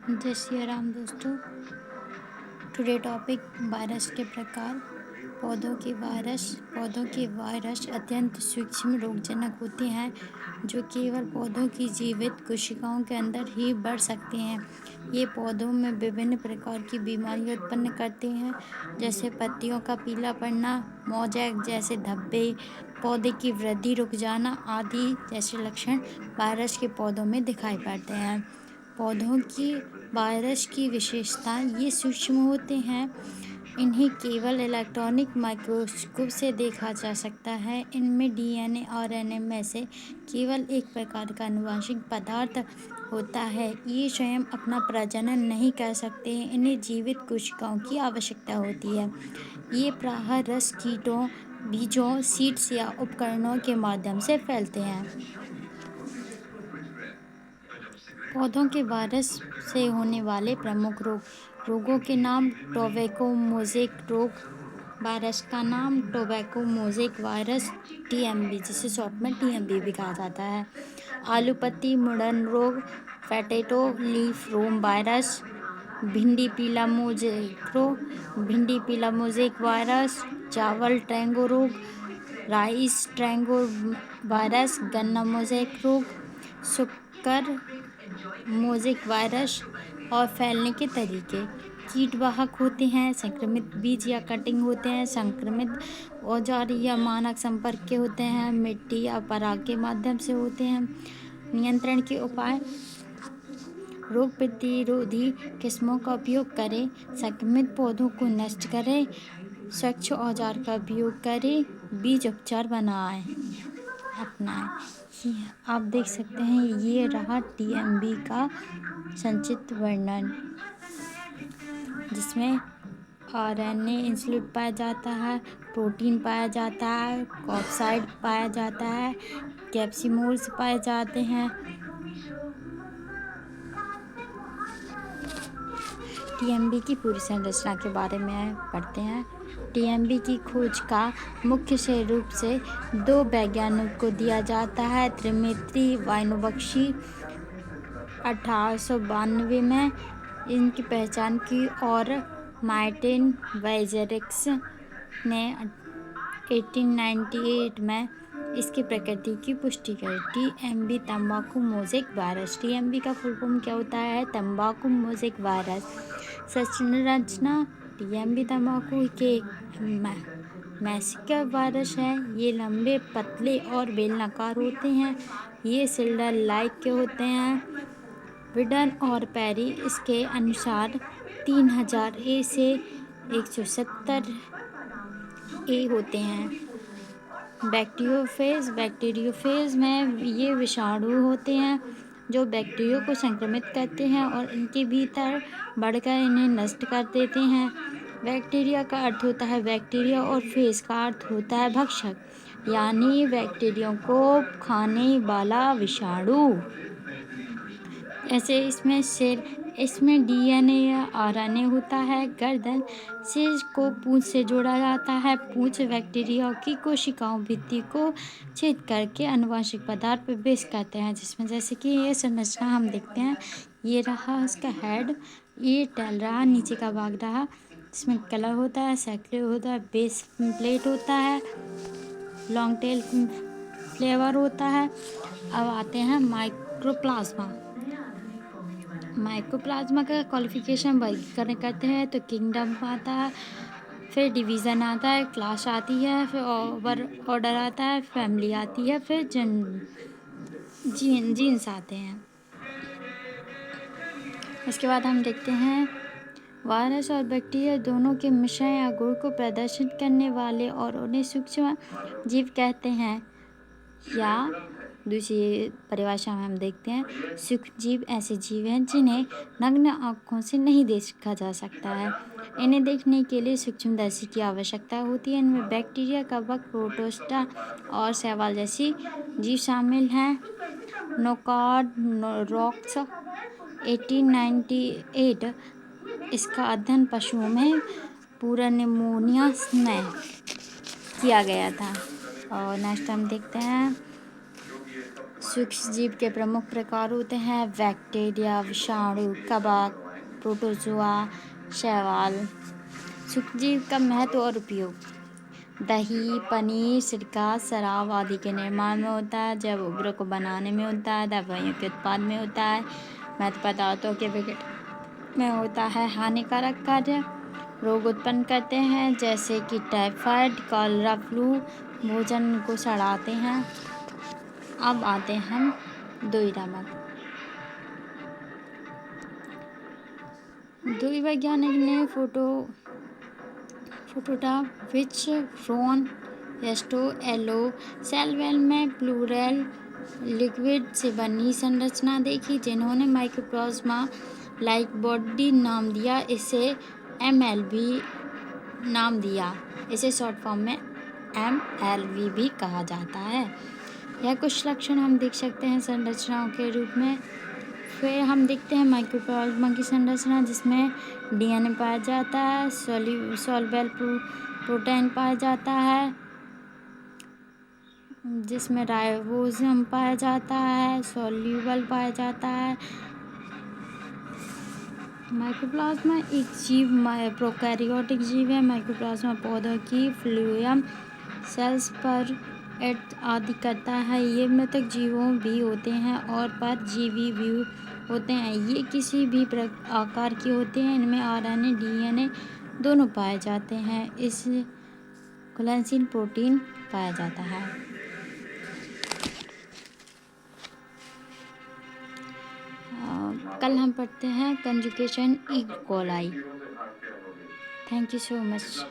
जय श्री राम दोस्तों। Today topic virus के प्रकार। पौधों के वायरस अत्यंत सूक्ष्म रोगजनक होते हैं जो केवल पौधों की जीवित कोशिकाओं के अंदर ही बढ़ सकते हैं। ये पौधों में विभिन्न प्रकार की बीमारियां उत्पन्न करते हैं, जैसे पत्तियों का पीला पड़ना, मोज़ेक जैसे धब्बे, पौधे की वृद्धि रुक जाना आदि जैसे लक्षण वायरस के पौधों में दिखाई पड़ते हैं। पौधों की वायरस की विशेषता ये सूक्ष्म होते हैं, इन्हें केवल इलेक्ट्रॉनिक माइक्रोस्कोप से देखा जा सकता है। इनमें डीएनए और आरएनए में से केवल एक प्रकार का आनुवंशिक पदार्थ होता है। ये स्वयं अपना प्रजनन नहीं कर सकते, इन्हें जीवित कोशिकाओं की आवश्यकता होती है। ये प्रायः रस कीटों, बीजों, सीड्स या उपकरणों के माध्यम से फैलते हैं। पौधों के वायरस से होने वाले प्रमुख रोगों के नाम। टोबैको मोज़ेक रोग, वायरस का नाम टोबैको मोज़ेक वायरस टीएमबी, जिसे शॉर्ट में टीएमबी भी कहा जाता है। आलू पत्ती मुड़न रोग, पोटैटो लीफ रोम वायरस। भिंडी पीला मोज़ेक वायरस। चावल ट्रैंगो रोग, राइस ट्रैंगो वायरस। गन्ना मोज़ेक रोग, शुगर मोज़ेक वायरस। और फैलने के तरीके। कीट वाहक होते हैं, संक्रमित बीज या कटिंग होते हैं, संक्रमित औजार या मानक संपर्क के होते हैं, मिट्टी या पराग के माध्यम से होते हैं। नियंत्रण के उपाय। रोग प्रतिरोधी किस्मों का उपयोग करें, संक्रमित पौधों को नष्ट करें, स्वच्छ औजार का उपयोग करें, बीज उपचार अपनाएं। आप देख सकते हैं, ये रहा टीएमबी का संक्षिप्त वर्णन, जिसमें आरएनए इंसुलेट पाया जाता है, प्रोटीन पाया जाता है, कॉप्साइड पाया जाता है, कैप्सिमोल्स पाए जाते हैं। टीएमबी की पूरी संरचना के बारे में पढ़ते हैं। टीएमबी की खोज का मुख्य रूप से दो वैज्ञानिकों को दिया जाता है। त्रिमित्री वाइनोवस्की 1892 में इनकी पहचान की और मार्टिन वाइजेरिक्स ने 1898 में इसकी प्रकृति की पुष्टि करी। टीएमबी तंबाकू मोज़ेक वायरस। टीएमबी का फुल फॉर्म क्या होता है? तंबाकू मोज़ेक वायरस। संरचना। टीएमबी तंबाकू के मैसिका वायरस है। ये लंबे, पतले और बेलनाकार होते हैं। ये सिल्डर लाइक के होते हैं। विडन और पेरी इसके अनुसार 3000 ए से 170 ए होते हैं। बैक्टीरियोफेज में ये विषाणु होते हैं जो बैक्टीरिया को संक्रमित करते हैं और इनके भीतर बढ़कर इन्हें नष्ट कर देते हैं। बैक्टीरिया का अर्थ होता है बैक्टीरिया और फेज का अर्थ होता है भक्षक, यानी बैक्टीरिया को खाने वाला विषाणु। ऐसे इसमें डीएनए या आरएनए होता है। गर्दन सिर को पूंछ से जोड़ा जाता है। पूंछ बैक्टीरिया की कोशिकाओं भित्ति को छेद करके आनुवंशिक पदार्थ प्रवेश करते हैं, जिसमें जैसे कि ये संरचना हम देखते हैं। ये रहा उसका हेड, ये टेल रहा, नीचे का भाग रहा, जिसमें कलर होता है, सर्कुलर होता है, बेस प्लेट होता है, लॉन्ग टेल फ्लेवर होता है। अब आते हैं माइक्रोप्लाज्मा का क्वालिफिकेशन वर्गीकरण करते हैं तो किंगडम आता है, फिर डिवीज़न आता है, क्लास आती है, फिर ऑर्डर आता है, फैमिली आती है, फिर जीन्स आते हैं। इसके बाद हम देखते हैं वायरस और बैक्टीरिया दोनों के मिश्रण या गुण को प्रदर्शित करने वाले और उन्हें सूक्ष्म जीव कहते हैं, या दूसरी परिभाषा में हम देखते हैं सूक्ष्म जीव ऐसे जीव हैं जिन्हें नग्न आँखों से नहीं देखा जा सकता है। इन्हें देखने के लिए सूक्ष्मदर्शी की आवश्यकता होती है। इनमें बैक्टीरिया, कवक, प्रोटोस्टा और शैवाल जैसी जीव शामिल हैं। नोकार्ड रॉक्स 1898 इसका अध्ययन पशुओं में पूरा निमोनिया में किया गया था। और नेक्स्ट हम देखते हैं सूक्ष्म जीव के प्रमुख प्रकार होते हैं बैक्टीरिया, विषाणु, कवक, प्रोटोजोआ, शैवाल। सूक्ष्म जीव का महत्व और उपयोग। दही, पनीर, सिरका, शराब आदि के निर्माण में होता है, जैव उर्वरक को बनाने में होता है, दवाइयों के उत्पाद में होता है, मृत पदार्थों के विघटन में होता है, हानिकारक कार्य, रोग उत्पन्न करते हैं जैसे कि टाइफाइड, कॉलरा, फ्लू, भोजन को सड़ाते हैं। अब आते हैं हम दुई रमक। दुई वैज्ञानिक ने फोटोग्राफ विच फ्रॉन एस्टो एलो सेल वेल में प्लूरल लिक्विड से बनी संरचना देखी, जिन्होंने माइक्रोप्लाज्मा लाइक बॉडी नाम दिया, इसे MLB नाम दिया। इसे शॉर्ट फॉर्म में MLB भी कहा जाता है। यह कुछ लक्षण हम देख सकते हैं संरचनाओं के रूप में। फिर हम देखते हैं माइक्रोप्लाज्मा की संरचना, जिसमें DNA पाया जाता है, सॉल्युबल प्रोटीन पाया जाता है, जिसमें राइबोसोम पाया जाता है, सॉल्युबल पाया जाता है। माइक्रोप्लाज्मा एक जीव प्रोकैरियोटिक जीव है। माइक्रोप्लाज्मा पौधों की फ्लोएम सेल्स पर आदि करता है। ये मृतक जीवों भी होते हैं और परजीवी भी होते हैं। ये किसी भी आकार के होते हैं। इनमें RNA, DNA दोनों पाए जाते हैं। इस घुलनशील प्रोटीन पाया जाता है। कल हम पढ़ते हैं conjugation E coli. Thank you so much.